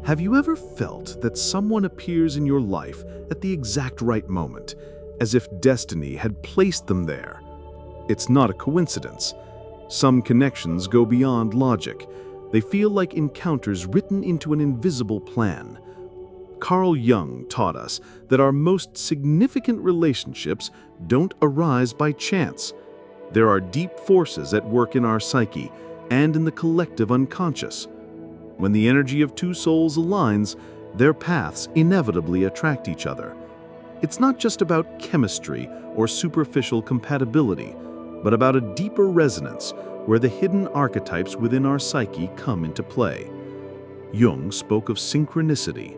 Have you ever felt that someone appears in your life at the exact right moment, as if destiny had placed them there? It's not a coincidence. Some connections go beyond logic. They feel like encounters written into an invisible plan. Carl Jung taught us that our most significant relationships don't arise by chance. There are deep forces at work in our psyche and in the collective unconscious. When the energy of two souls aligns, their paths inevitably attract each other. It's not just about chemistry or superficial compatibility, but about a deeper resonance where the hidden archetypes within our psyche come into play. Jung spoke of synchronicity,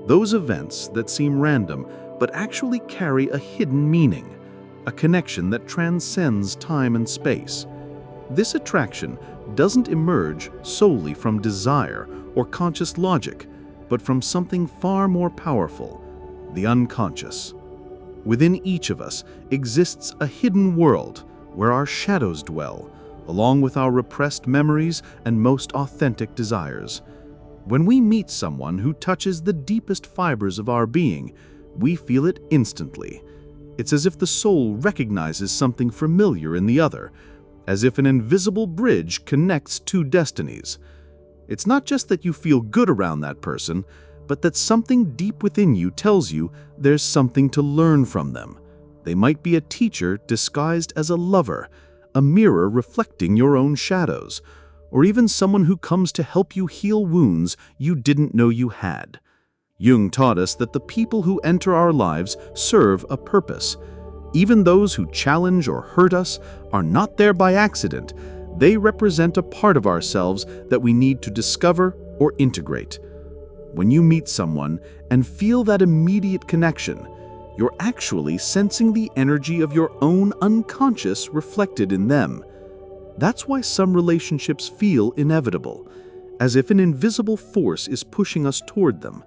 those events that seem random but actually carry a hidden meaning, a connection that transcends time and space. This attraction doesn't emerge solely from desire or conscious logic, but from something far more powerful, the unconscious. Within each of us exists a hidden world where our shadows dwell, along with our repressed memories and most authentic desires. When we meet someone who touches the deepest fibers of our being, we feel it instantly. It's as if the soul recognizes something familiar in the other, as if an invisible bridge connects two destinies. It's not just that you feel good around that person, but that something deep within you tells you there's something to learn from them. They might be a teacher disguised as a lover, a mirror reflecting your own shadows, or even someone who comes to help you heal wounds you didn't know you had. Jung taught us that the people who enter our lives serve a purpose. Even those who challenge or hurt us are not there by accident. They represent a part of ourselves that we need to discover or integrate. When you meet someone and feel that immediate connection, you're actually sensing the energy of your own unconscious reflected in them. That's why some relationships feel inevitable, as if an invisible force is pushing us toward them.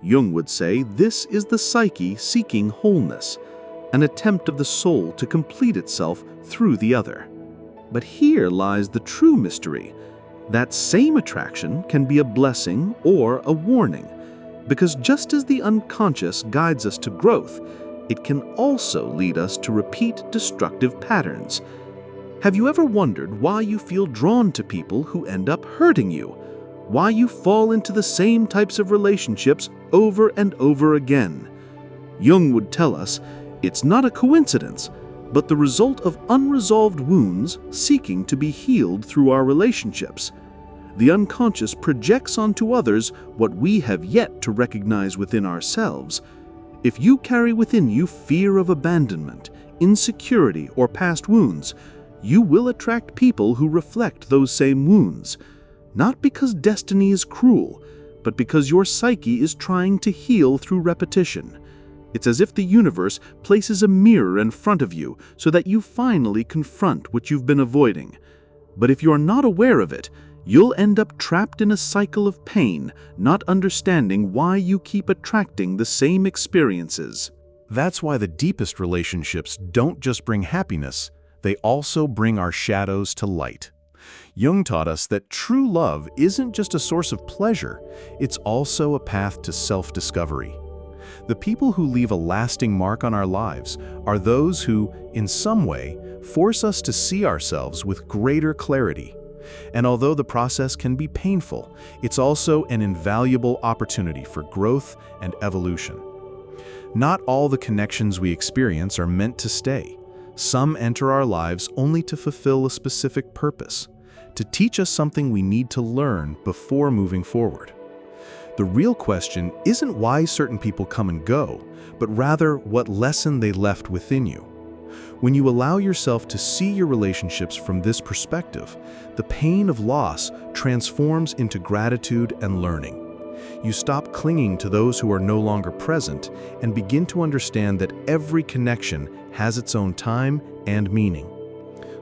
Jung would say this is the psyche seeking wholeness, an attempt of the soul to complete itself through the other. But here lies the true mystery. That same attraction can be a blessing or a warning, because just as the unconscious guides us to growth, it can also lead us to repeat destructive patterns. Have you ever wondered why you feel drawn to people who end up hurting you? Why you fall into the same types of relationships over and over again? Jung would tell us it's not a coincidence, but the result of unresolved wounds seeking to be healed through our relationships. The unconscious projects onto others what we have yet to recognize within ourselves. If you carry within you fear of abandonment, insecurity, or past wounds, you will attract people who reflect those same wounds. Not because destiny is cruel, but because your psyche is trying to heal through repetition. It's as if the universe places a mirror in front of you so that you finally confront what you've been avoiding. But if you're not aware of it, you'll end up trapped in a cycle of pain, not understanding why you keep attracting the same experiences. That's why the deepest relationships don't just bring happiness, they also bring our shadows to light. Jung taught us that true love isn't just a source of pleasure, it's also a path to self-discovery. The people who leave a lasting mark on our lives are those who, in some way, force us to see ourselves with greater clarity. And although the process can be painful, it's also an invaluable opportunity for growth and evolution. Not all the connections we experience are meant to stay. Some enter our lives only to fulfill a specific purpose, to teach us something we need to learn before moving forward. The real question isn't why certain people come and go, but rather what lesson they left within you. When you allow yourself to see your relationships from this perspective, the pain of loss transforms into gratitude and learning. You stop clinging to those who are no longer present and begin to understand that every connection has its own time and meaning.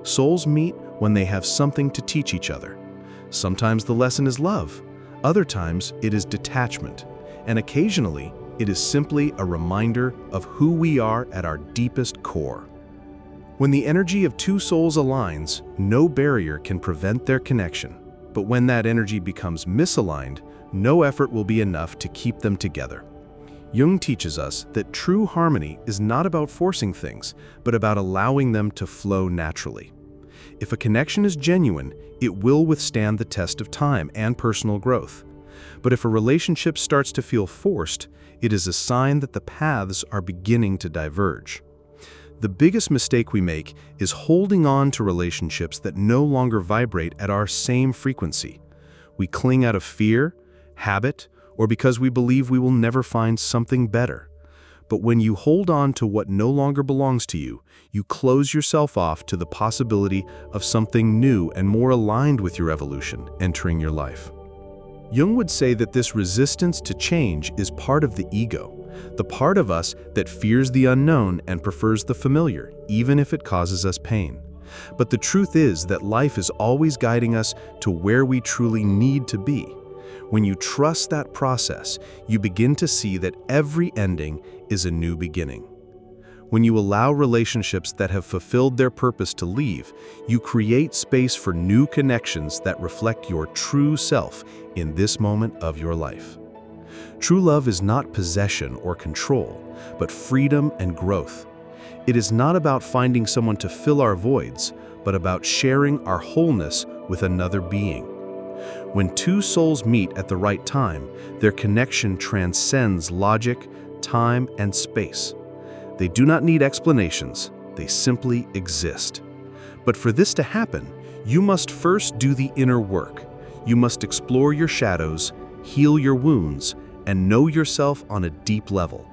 Souls meet when they have something to teach each other. Sometimes the lesson is love, other times it is detachment, and occasionally it is simply a reminder of who we are at our deepest core. When the energy of two souls aligns, no barrier can prevent their connection. But when that energy becomes misaligned, no effort will be enough to keep them together. Jung teaches us that true harmony is not about forcing things, but about allowing them to flow naturally. If a connection is genuine, it will withstand the test of time and personal growth. But if a relationship starts to feel forced, it is a sign that the paths are beginning to diverge. The biggest mistake we make is holding on to relationships that no longer vibrate at our same frequency. We cling out of fear, habit, or because we believe we will never find something better. But when you hold on to what no longer belongs to you, you close yourself off to the possibility of something new and more aligned with your evolution entering your life. Jung would say that this resistance to change is part of the ego, the part of us that fears the unknown and prefers the familiar, even if it causes us pain. But the truth is that life is always guiding us to where we truly need to be. When you trust that process, you begin to see that every ending is a new beginning. When you allow relationships that have fulfilled their purpose to leave, you create space for new connections that reflect your true self in this moment of your life. True love is not possession or control, but freedom and growth. It is not about finding someone to fill our voids, but about sharing our wholeness with another being. When two souls meet at the right time, their connection transcends logic, time, and space. They do not need explanations, they simply exist. But for this to happen, you must first do the inner work. You must explore your shadows, heal your wounds, and know yourself on a deep level.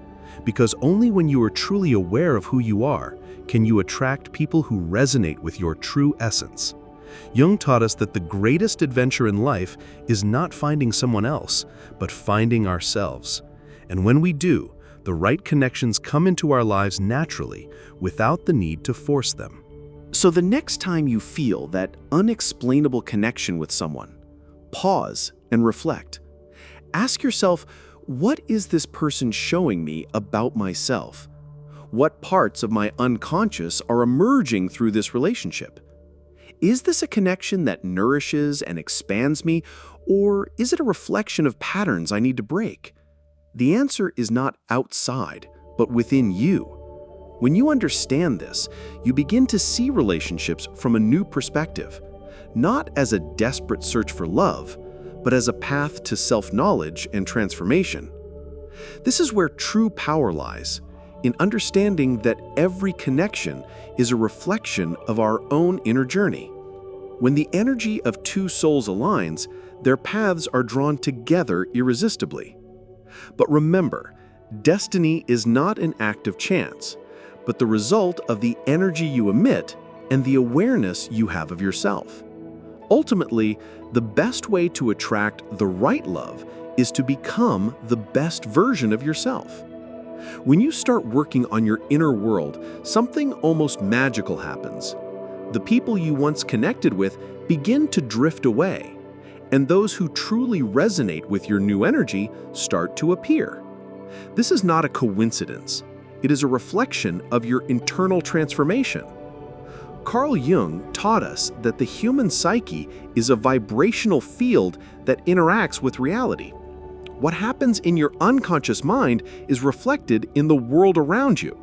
Because only when you are truly aware of who you are, can you attract people who resonate with your true essence. Jung taught us that the greatest adventure in life is not finding someone else, but finding ourselves. And when we do, the right connections come into our lives naturally, without the need to force them. So the next time you feel that unexplainable connection with someone, pause and reflect. Ask yourself, what is this person showing me about myself? What parts of my unconscious are emerging through this relationship? Is this a connection that nourishes and expands me, or is it a reflection of patterns I need to break? The answer is not outside, but within you. When you understand this, you begin to see relationships from a new perspective, not as a desperate search for love, but as a path to self-knowledge and transformation. This is where true power lies, in understanding that every connection is a reflection of our own inner journey. When the energy of two souls aligns, their paths are drawn together irresistibly. But remember, destiny is not an act of chance, but the result of the energy you emit and the awareness you have of yourself. Ultimately, the best way to attract the right love is to become the best version of yourself. When you start working on your inner world, something almost magical happens. The people you once connected with begin to drift away, and those who truly resonate with your new energy start to appear. This is not a coincidence. It is a reflection of your internal transformation. Carl Jung taught us that the human psyche is a vibrational field that interacts with reality. What happens in your unconscious mind is reflected in the world around you.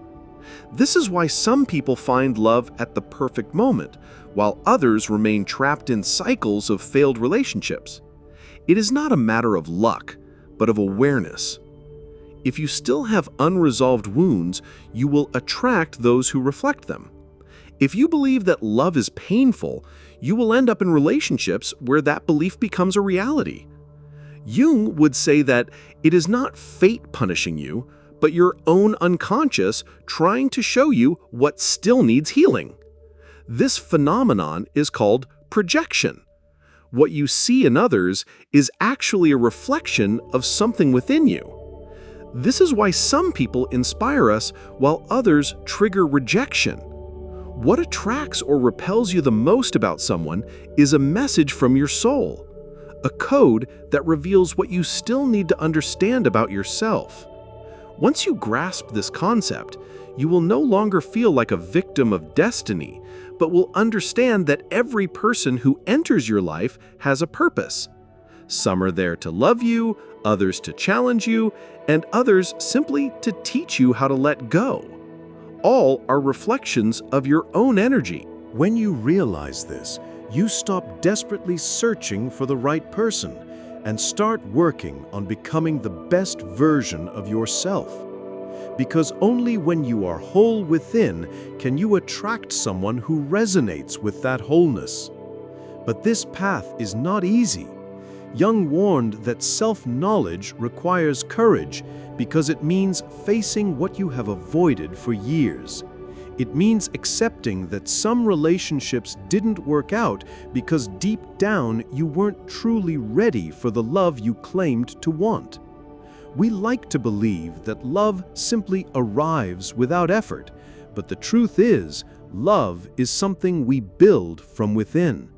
This is why some people find love at the perfect moment, while others remain trapped in cycles of failed relationships. It is not a matter of luck, but of awareness. If you still have unresolved wounds, you will attract those who reflect them. If you believe that love is painful, you will end up in relationships where that belief becomes a reality. Jung would say that it is not fate punishing you, but your own unconscious trying to show you what still needs healing. This phenomenon is called projection. What you see in others is actually a reflection of something within you. This is why some people inspire us while others trigger rejection. What attracts or repels you the most about someone is a message from your soul, a code that reveals what you still need to understand about yourself. Once you grasp this concept, you will no longer feel like a victim of destiny, but will understand that every person who enters your life has a purpose. Some are there to love you, others to challenge you, and others simply to teach you how to let go. All are reflections of your own energy. When you realize this, you stop desperately searching for the right person and start working on becoming the best version of yourself. Because only when you are whole within can you attract someone who resonates with that wholeness. But this path is not easy. Jung warned that self-knowledge requires courage because it means facing what you have avoided for years. It means accepting that some relationships didn't work out because deep down you weren't truly ready for the love you claimed to want. We like to believe that love simply arrives without effort, but the truth is, love is something we build from within.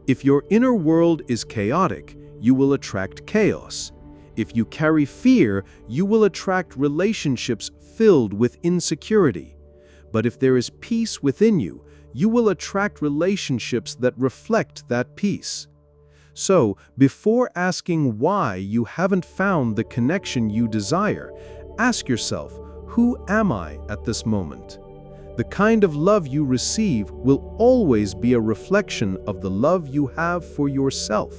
If your inner world is chaotic, you will attract chaos. If you carry fear, you will attract relationships filled with insecurity. But if there is peace within you, you will attract relationships that reflect that peace. So, before asking why you haven't found the connection you desire, ask yourself, who am I at this moment? The kind of love you receive will always be a reflection of the love you have for yourself.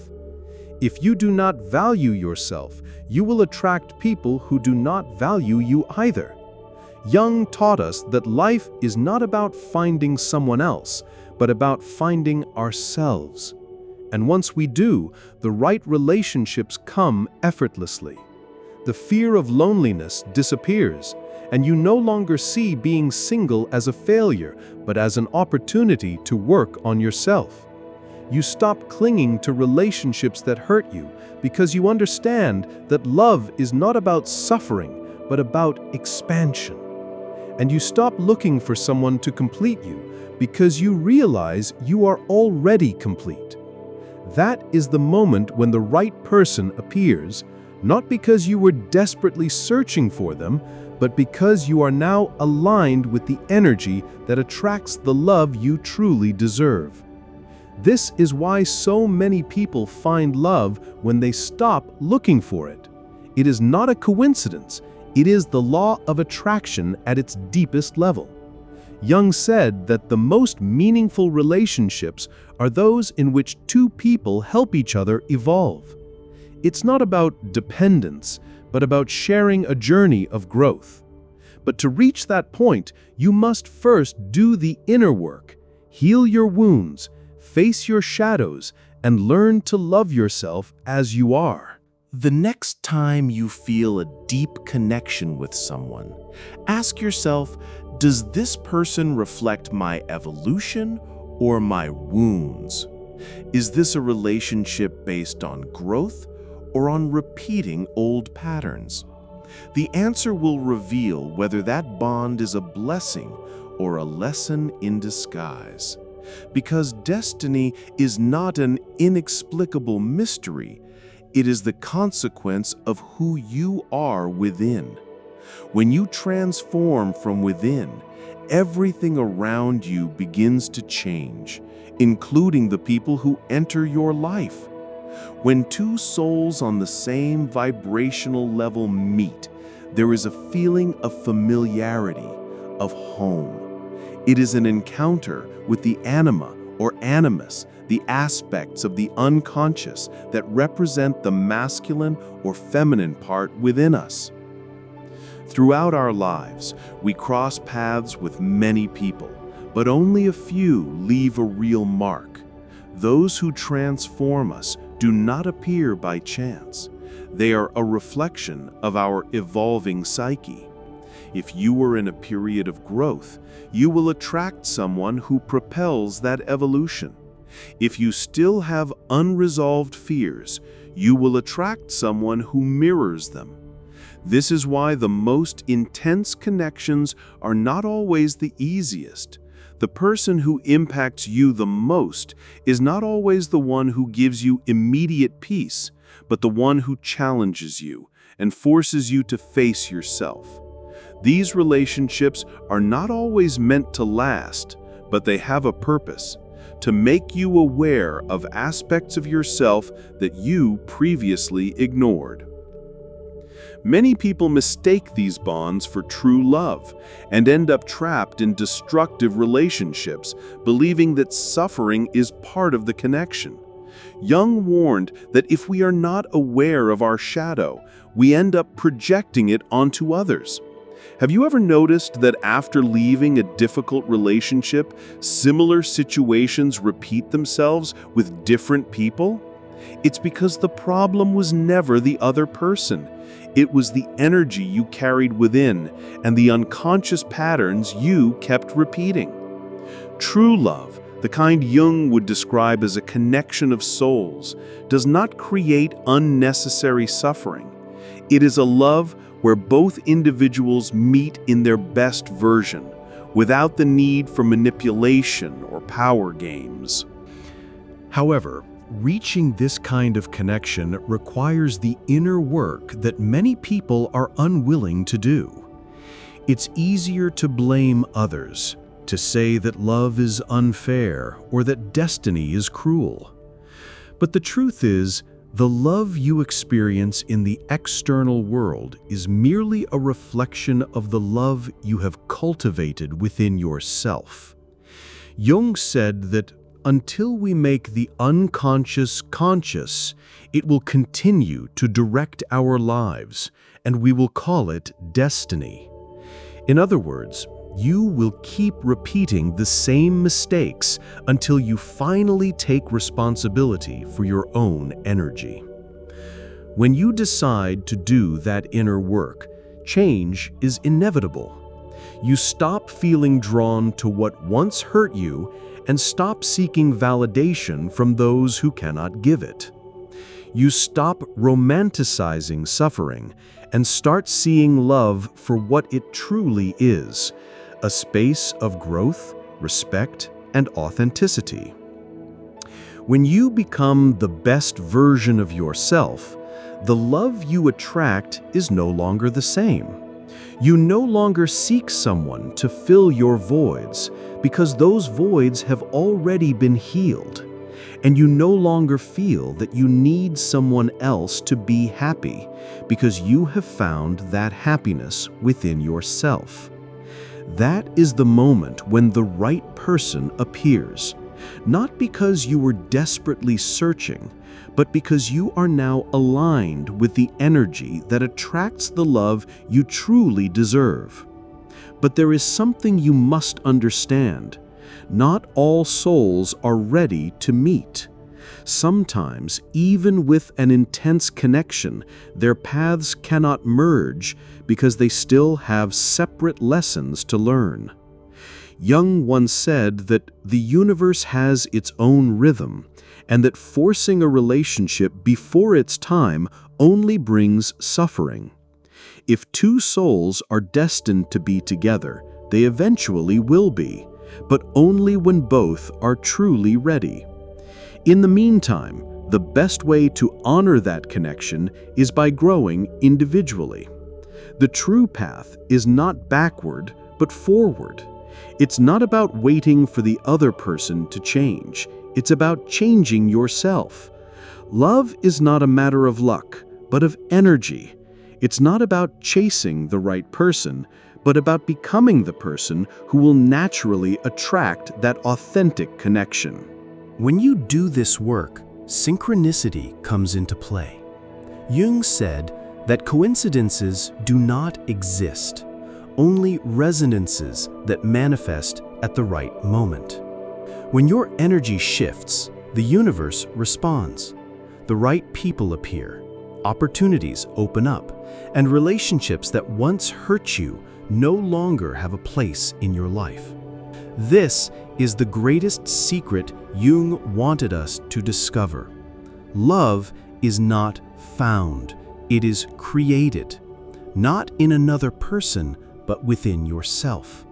If you do not value yourself, you will attract people who do not value you either. Jung taught us that life is not about finding someone else, but about finding ourselves. And once we do, the right relationships come effortlessly. The fear of loneliness disappears, and you no longer see being single as a failure, but as an opportunity to work on yourself. You stop clinging to relationships that hurt you because you understand that love is not about suffering, but about expansion. And you stop looking for someone to complete you because you realize you are already complete. That is the moment when the right person appears, not because you were desperately searching for them, but because you are now aligned with the energy that attracts the love you truly deserve. This is why so many people find love when they stop looking for it. It is not a coincidence. It is the law of attraction at its deepest level. Jung said that the most meaningful relationships are those in which two people help each other evolve. It's not about dependence, but about sharing a journey of growth. But to reach that point, you must first do the inner work, heal your wounds, face your shadows, and learn to love yourself as you are. The next time you feel a deep connection with someone, ask yourself, does this person reflect my evolution or my wounds? Is this a relationship based on growth or on repeating old patterns? The answer will reveal whether that bond is a blessing or a lesson in disguise. Because destiny is not an inexplicable mystery, it is the consequence of who you are within. When you transform from within, everything around you begins to change, including the people who enter your life. When two souls on the same vibrational level meet, there is a feeling of familiarity, of home. It is an encounter with the anima or animus, the aspects of the unconscious that represent the masculine or feminine part within us. Throughout our lives, we cross paths with many people, but only a few leave a real mark. Those who transform us do not appear by chance. They are a reflection of our evolving psyche. If you are in a period of growth, you will attract someone who propels that evolution. If you still have unresolved fears, you will attract someone who mirrors them. This is why the most intense connections are not always the easiest. The person who impacts you the most is not always the one who gives you immediate peace, but the one who challenges you and forces you to face yourself. These relationships are not always meant to last, but they have a purpose. to make you aware of aspects of yourself that you previously ignored. Many people mistake these bonds for true love and end up trapped in destructive relationships, believing that suffering is part of the connection. Jung warned that if we are not aware of our shadow, we end up projecting it onto others. Have you ever noticed that after leaving a difficult relationship, similar situations repeat themselves with different people? It's because the problem was never the other person. It was the energy you carried within and the unconscious patterns you kept repeating. True love, the kind Jung would describe as a connection of souls, does not create unnecessary suffering. It is a love where both individuals meet in their best version, without the need for manipulation or power games. However, reaching this kind of connection requires the inner work that many people are unwilling to do. It's easier to blame others, to say that love is unfair or that destiny is cruel. But the truth is, the love you experience in the external world is merely a reflection of the love you have cultivated within yourself. Jung said that until we make the unconscious conscious, it will continue to direct our lives, and we will call it destiny. In other words, you will keep repeating the same mistakes until you finally take responsibility for your own energy. When you decide to do that inner work, change is inevitable. You stop feeling drawn to what once hurt you and stop seeking validation from those who cannot give it. You stop romanticizing suffering and start seeing love for what it truly is, a space of growth, respect, and authenticity. When you become the best version of yourself, the love you attract is no longer the same. You no longer seek someone to fill your voids because those voids have already been healed, and you no longer feel that you need someone else to be happy because you have found that happiness within yourself. That is the moment when the right person appears, not because you were desperately searching, but because you are now aligned with the energy that attracts the love you truly deserve. But there is something you must understand. Not all souls are ready to meet. Sometimes, even with an intense connection, their paths cannot merge because they still have separate lessons to learn. Jung once said that the universe has its own rhythm, and that forcing a relationship before its time only brings suffering. If two souls are destined to be together, they eventually will be, but only when both are truly ready. In the meantime, the best way to honor that connection is by growing individually. The true path is not backward, but forward. It's not about waiting for the other person to change. It's about changing yourself. Love is not a matter of luck, but of energy. It's not about chasing the right person, but about becoming the person who will naturally attract that authentic connection. When you do this work, synchronicity comes into play. Jung said that coincidences do not exist, only resonances that manifest at the right moment. When your energy shifts, the universe responds. The right people appear, opportunities open up, and relationships that once hurt you no longer have a place in your life. This is the greatest secret Jung wanted us to discover. Love is not found, it is created, not in another person, but within yourself.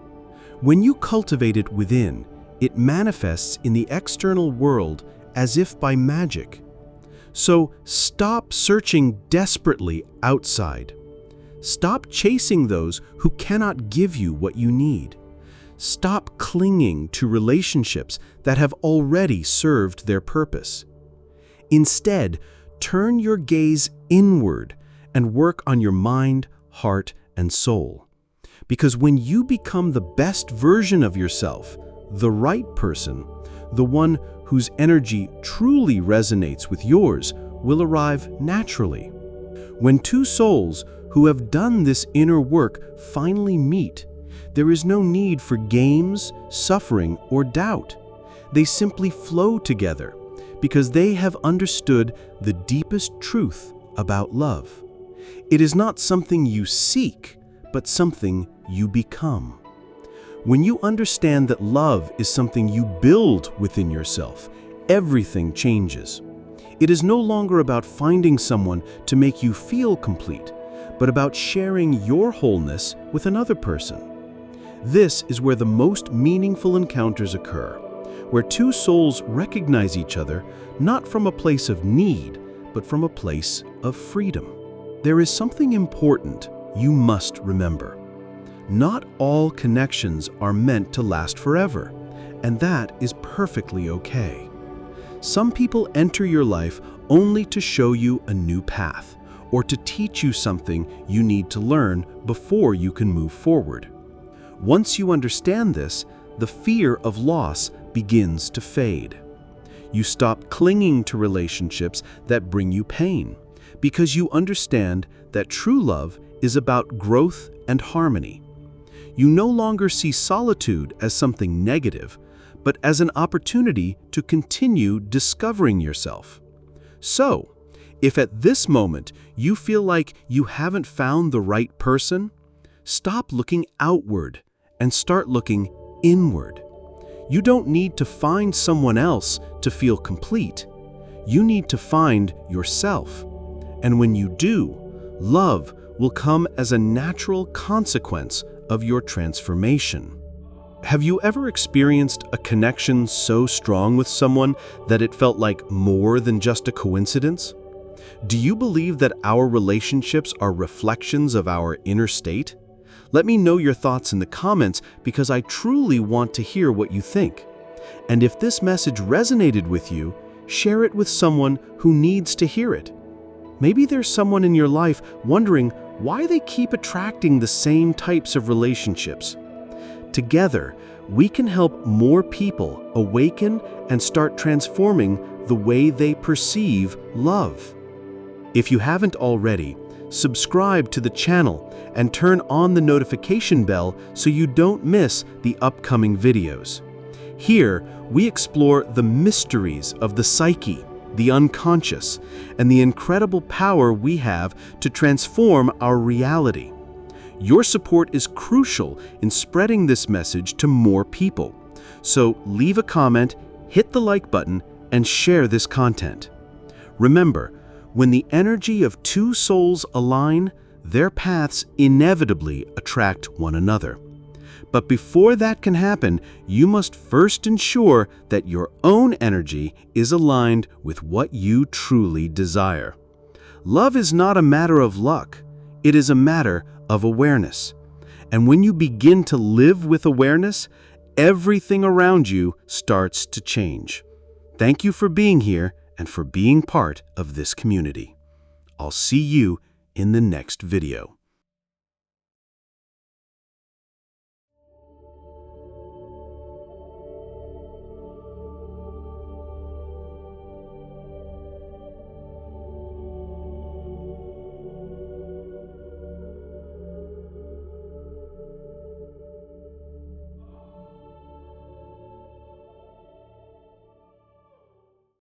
When you cultivate it within, it manifests in the external world as if by magic. So stop searching desperately outside. Stop chasing those who cannot give you what you need. Stop clinging to relationships that have already served their purpose. Instead, turn your gaze inward and work on your mind, heart, and soul. Because when you become the best version of yourself, the right person, the one whose energy truly resonates with yours, will arrive naturally. When two souls who have done this inner work finally meet, there is no need for games, suffering, or doubt. They simply flow together because they have understood the deepest truth about love. It is not something you seek, but something you become. When you understand that love is something you build within yourself, everything changes. It is no longer about finding someone to make you feel complete, but about sharing your wholeness with another person. This is where the most meaningful encounters occur, where two souls recognize each other not from a place of need, but from a place of freedom. There is something important you must remember. Not all connections are meant to last forever, and that is perfectly okay. Some people enter your life only to show you a new path, or to teach you something you need to learn before you can move forward. Once you understand this, the fear of loss begins to fade. You stop clinging to relationships that bring you pain, because you understand that true love is about growth and harmony. You no longer see solitude as something negative, but as an opportunity to continue discovering yourself. So, if at this moment you feel like you haven't found the right person, stop looking outward and start looking inward. You don't need to find someone else to feel complete. You need to find yourself. And when you do, love will come as a natural consequence of your transformation. Have you ever experienced a connection so strong with someone that it felt like more than just a coincidence? Do you believe that our relationships are reflections of our inner state? Let me know your thoughts in the comments because I truly want to hear what you think. And if this message resonated with you, share it with someone who needs to hear it. Maybe there's someone in your life wondering why they keep attracting the same types of relationships. Together, we can help more people awaken and start transforming the way they perceive love. If you haven't already, subscribe to the channel and turn on the notification bell so you don't miss the upcoming videos. Here, we explore the mysteries of the psyche, the unconscious, and the incredible power we have to transform our reality. Your support is crucial in spreading this message to more people. So leave a comment, hit the like button, and share this content. Remember, when the energy of two souls align, their paths inevitably attract one another. But before that can happen, you must first ensure that your own energy is aligned with what you truly desire. Love is not a matter of luck. It is a matter of awareness. And when you begin to live with awareness, everything around you starts to change. Thank you for being here and for being part of this community. I'll see you in the next video.